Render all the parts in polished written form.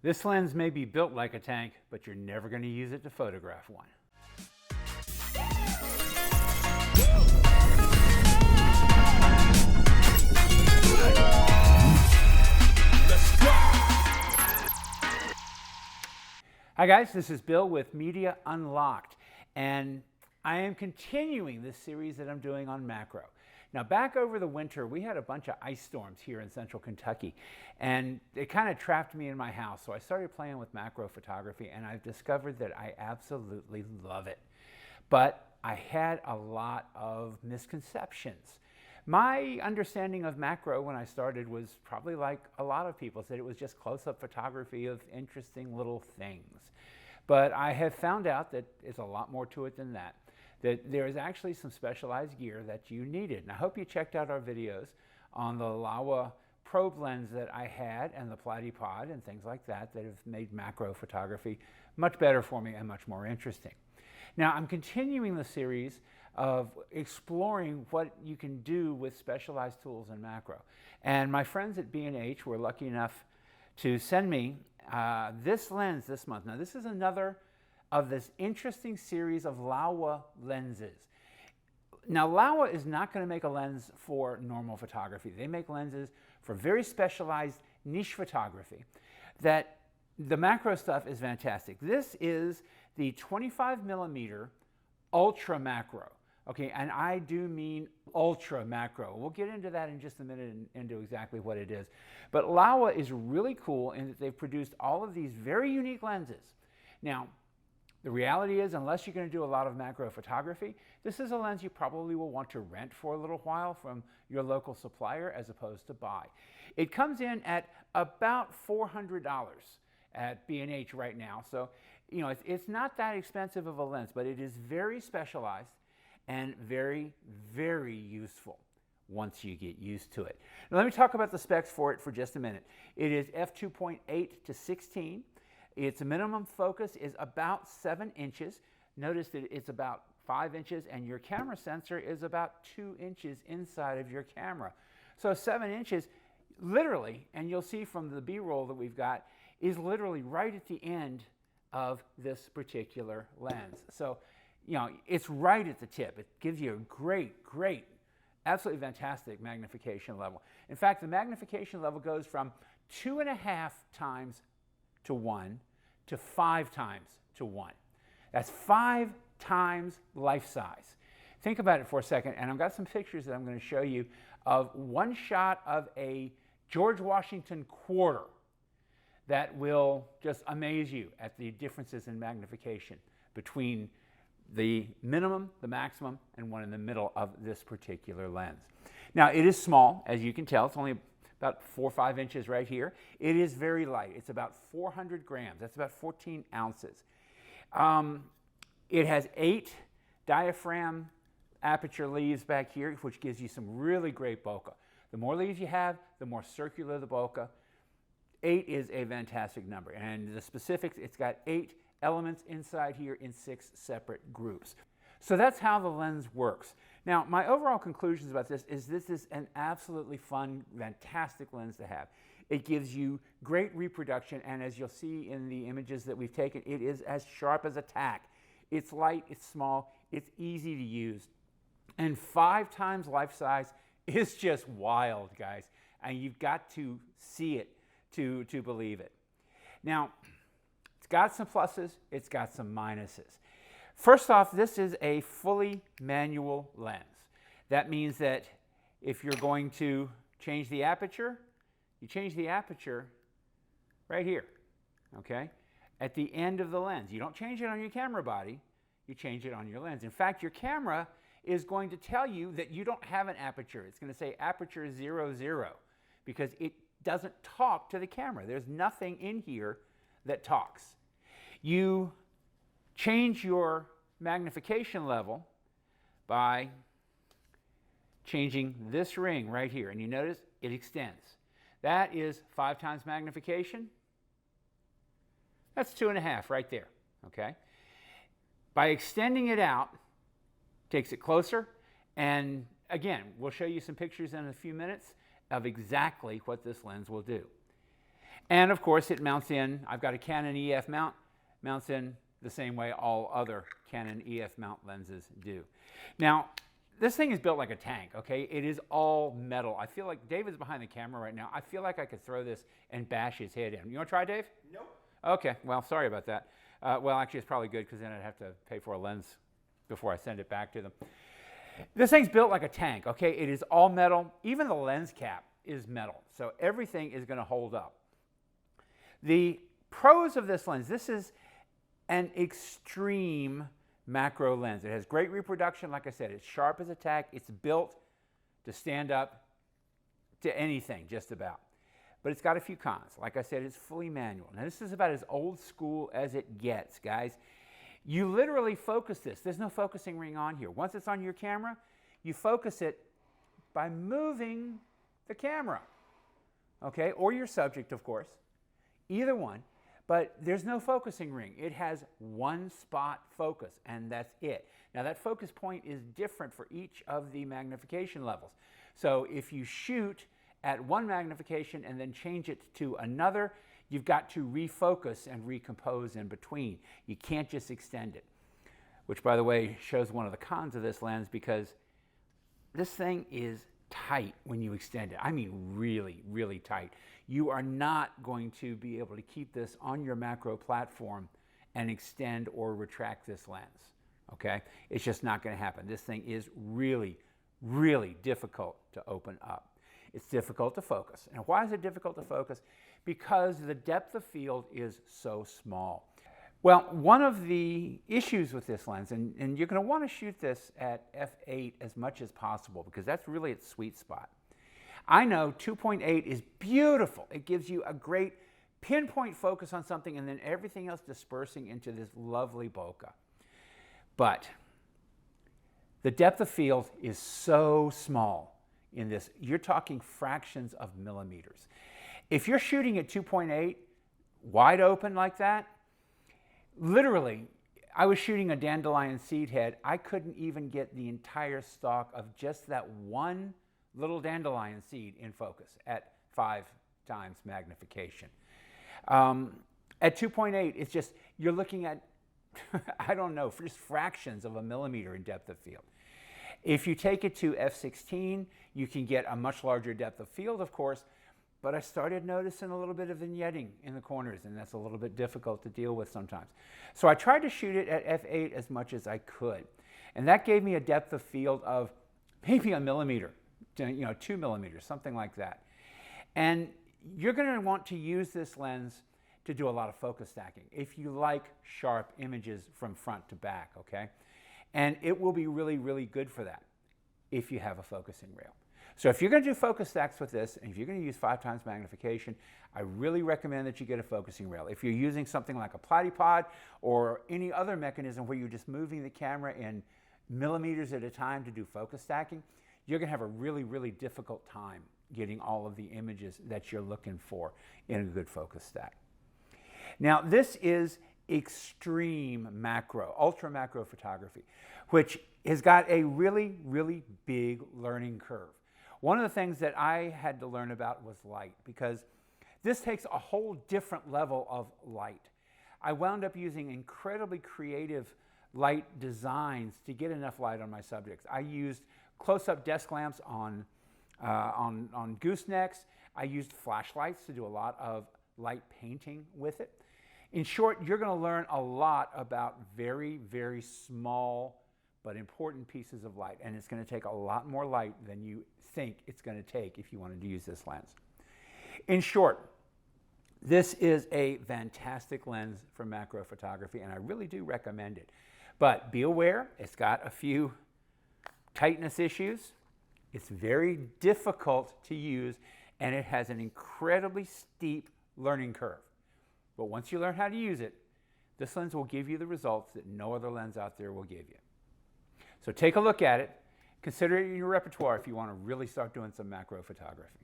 This lens may be built like a tank, but you're never going to use it to photograph one. Hi guys, this is Bill with Media Unlocked, and I am continuing this series that I'm doing on macro. Now, back over the winter, we had a bunch of ice storms here in central Kentucky, and it kind of trapped me in my house. So I started playing with macro photography, and I've discovered that I absolutely love it. But I had a lot of misconceptions. My understanding of macro when I started was probably like a lot of people said, it was just close-up photography of interesting little things. But I have found out that it's a lot more to it than that. That there is actually some specialized gear that you needed. And I hope you checked out our videos on the Laowa probe lens that I had and the Platypod and things like that that have made macro photography much better for me and much more interesting. Now, I'm continuing the series of exploring what you can do with specialized tools in macro. And my friends at B&H were lucky enough to send me this lens this month. Now, this is another of this interesting series of Laowa lenses. Now, Laowa is not going to make a lens for normal photography. They make lenses for very specialized niche photography that the macro stuff is fantastic. This is the 25mm ultra macro. Okay, and I do mean ultra macro. We'll get into that in just a minute and into exactly what it is. But Laowa is really cool in that they've produced all of these very unique lenses. Now, the reality is, unless you're going to do a lot of macro photography, this is a lens you probably will want to rent for a little while from your local supplier as opposed to buy. It comes in at about $400 at B&H right now. So, you know, it's not that expensive of a lens, but it is very specialized and very, very useful once you get used to it. Now, let me talk about the specs for it for just a minute. It is f2.8 to 16. Its minimum focus is about 7 inches. Notice that it's about 5 inches, and your camera sensor is about 2 inches inside of your camera. So 7 inches, literally, and you'll see from the B-roll that we've got, is literally right at the end of this particular lens. So, you know, it's right at the tip. It gives you a great, absolutely fantastic magnification level. In fact, the magnification level goes from 2.5 times to 1 to 5 times to 1. That's 5 times life size. Think about it for a second, and I've got some pictures that I'm going to show you of one shot of a George Washington quarter that will just amaze you at the differences in magnification between the minimum, the maximum, and one in the middle of this particular lens. Now, it is small, as you can tell. It's only about 4 or 5 inches right here. It is very light. It's about 400 grams. That's about 14 ounces. It has 8 diaphragm aperture leaves back here, which gives you some really great bokeh. The more leaves you have, the more circular the bokeh. 8 is a fantastic number. And the specifics, it's got 8 elements inside here in 6 separate groups. So that's how the lens works. Now, my overall conclusions about this is an absolutely fun, fantastic lens to have. It gives you great reproduction, and as you'll see in the images that we've taken, it is as sharp as a tack. It's light, it's small, it's easy to use. And 5 times life size is just wild, guys. And you've got to see it to believe it. Now, it's got some pluses, it's got some minuses. First off, this is a fully manual lens. That means that if you're going to change the aperture, you change the aperture right here, okay? At the end of the lens. You don't change it on your camera body, you change it on your lens. In fact, your camera is going to tell you that you don't have an aperture. It's going to say aperture 00 because it doesn't talk to the camera. There's nothing in here that talks. You change your magnification level by changing this ring right here, and you notice it extends. That is 5 times magnification. That's 2.5 right there, okay? By extending it out, takes it closer, and again, we'll show you some pictures in a few minutes of exactly what this lens will do. And of course it mounts in, I've got a Canon EF mount, mounts in the same way all other Canon EF mount lenses do. Now, this thing is built like a tank, okay? It is all metal. I feel like David's behind the camera right now. I feel like I could throw this and bash his head in. You want to try, Dave? Nope. Okay, well, sorry about that. Well, actually, it's probably good because then I'd have to pay for a lens before I send it back to them. This thing's built like a tank, okay? It is all metal. Even the lens cap is metal, so everything is going to hold up. The pros of this lens, this is an extreme macro lens. It has great reproduction. Like I said, it's sharp as a tack. It's built to stand up to anything, just about. But it's got a few cons. Like I said, it's fully manual. Now, this is about as old school as it gets, guys. You literally focus this. There's no focusing ring on here. Once it's on your camera, you focus it by moving the camera, okay? Or your subject, of course. Either one. But there's no focusing ring. It has one spot focus, and that's it. Now, that focus point is different for each of the magnification levels. So if you shoot at one magnification and then change it to another, you've got to refocus and recompose in between. You can't just extend it, which, by the way, shows one of the cons of this lens, because this thing is tight when you extend it. I mean really, really tight. You are not going to be able to keep this on your macro platform and extend or retract this lens, okay? It's just not going to happen. This thing is really, really difficult to open up. It's difficult to focus. And why is it difficult to focus? Because the depth of field is so small. Well, one of the issues with this lens, and you're going to want to shoot this at f8 as much as possible, because that's really its sweet spot. I know 2.8 is beautiful. It gives you a great pinpoint focus on something and then everything else dispersing into this lovely bokeh. But the depth of field is so small in this. You're talking fractions of millimeters. If you're shooting at 2.8 wide open like that, literally, I was shooting a dandelion seed head. I couldn't even get the entire stalk of just that one little dandelion seed in focus at 5 times magnification. At 2.8, it's just, you're looking at, I don't know, just fractions of a millimeter in depth of field. If you take it to f16, you can get a much larger depth of field, of course, but I started noticing a little bit of vignetting in the corners, and that's a little bit difficult to deal with sometimes. So I tried to shoot it at f8 as much as I could, and that gave me a depth of field of maybe a millimeter, 2 millimeters, something like that. And you're going to want to use this lens to do a lot of focus stacking if you like sharp images from front to back, okay? And it will be really, really good for that if you have a focusing rail. So if you're going to do focus stacks with this, and if you're going to use 5 times magnification, I really recommend that you get a focusing rail. If you're using something like a platypod or any other mechanism where you're just moving the camera in millimeters at a time to do focus stacking, you're going to have a really, really difficult time getting all of the images that you're looking for in a good focus stack. Now, this is extreme macro, ultra macro photography, which has got a really, really big learning curve. One of the things that I had to learn about was light, because this takes a whole different level of light. I wound up using incredibly creative light designs to get enough light on my subjects. I used close-up desk lamps on goosenecks. I used flashlights to do a lot of light painting with it. In short, you're going to learn a lot about very, very small but important pieces of light, and it's going to take a lot more light than you think it's going to take if you wanted to use this lens. In short, this is a fantastic lens for macro photography, and I really do recommend it. But be aware, it's got a few tightness issues. It's very difficult to use, and it has an incredibly steep learning curve. But once you learn how to use it, this lens will give you the results that no other lens out there will give you. So take a look at it. Consider it in your repertoire if you want to really start doing some macro photography.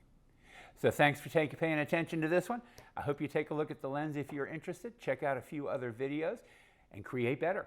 So thanks for paying attention to this one. I hope you take a look at the lens if you're interested. Check out a few other videos and create better.